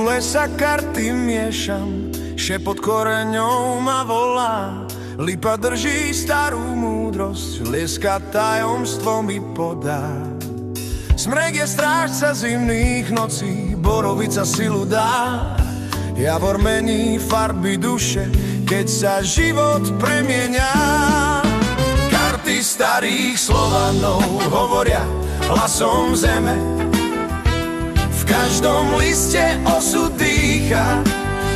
lesa karty miešam, šepot koreňov ma volá. Lipa drží starú múdrosť, lieska tajomstvo mi podá. Smrek je strážca zimných nocí, borovica silu dá. Javor mení farby duše, keď sa život premieňa. Karty starých Slovanov hovoria hlasom zeme. V každom liste osud dýcha,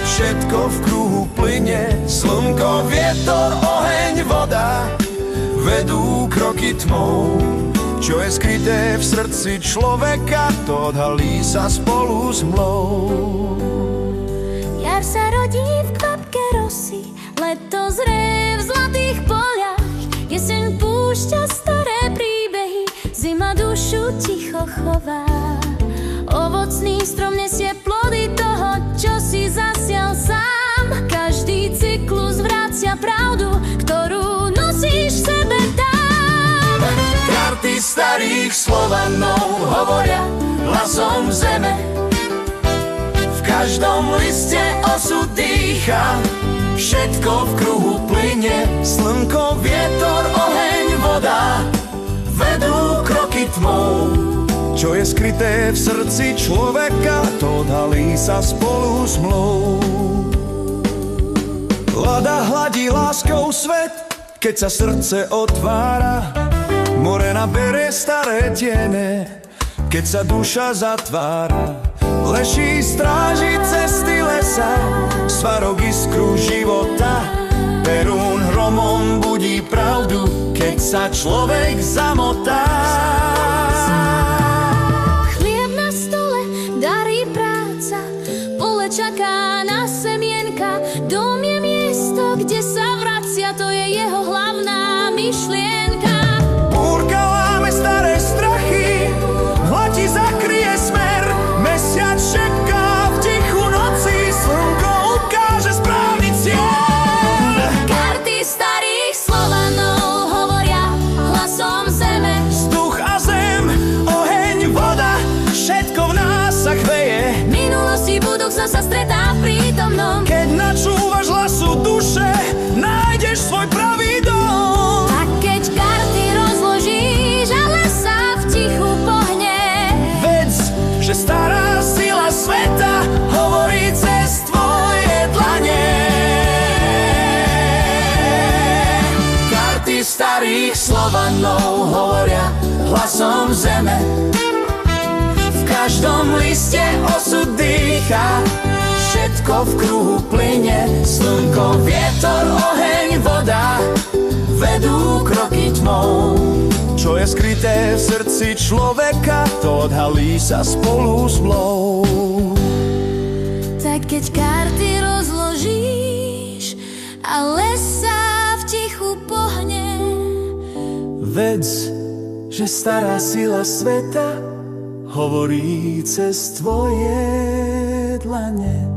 všetko v kruhu plyne. Slnko, vietor, oheň, voda vedú kroky tmou. Čo je skryté v srdci človeka, to odhalí sa spolu s mlou. Jar sa rodí v kvapke rosy, leto zrie v zlatých poliach. Jeseň púšťa staré príbehy, zima dušu ticho chová. Ovocný strom nesie plody toho, čo si zasial sám. Každý cyklus vracia pravdu, ktorú nosíš v sebe tam. Karty starých Slovanov hovoria hlasom zeme. V každom liste osud dýcha, všetko v kruhu plyne. Slnko, vietor, oheň, voda vedú kroky tmou. Čo je skryté v srdci človeka, to odhalí sa spolu s mlou. Voda hladí láskou svet, keď sa srdce otvára. More nabere staré tiene, keď sa duša zatvára. Leší stráži cesty lesa, svarok iskru života. Perún hromom budí pravdu, keď sa človek zamotá. Čaká na semienka, dom je miesto, kde sa vracia, to je jeho hlavná myšlienka. Búrka láme staré strachy, hlati zakryje smer, mesiac šepká v tichu noci, slnko ukáže správny cieľ. Karty starých Slovanov hovoria hlasom zeme. Vzduch a zem, oheň, voda, všetko v nás sa chveje. Minulosti budúcnosť sa stretá v prítomnom. Keď načúvaš hlasu duše, nájdeš svoj pravý dom. A keď karty rozložíš a lesa v tichu pohne, Vedz, že stará sila sveta hovorí cez tvoje dlane. Karty starých Slovanov hovoria hlasom zeme. V každom liste osud dýcha, všetko v kruhu plyne. Slnko, vietor, oheň, voda vedú kroky tmou. Čo je skryté v srdci človeka, to odhalí sa spolu s mlou. tak keď karty rozložíš a lesa v tichu pohne, vedz, že stará sila sveta hovorí cez tvoje dlane.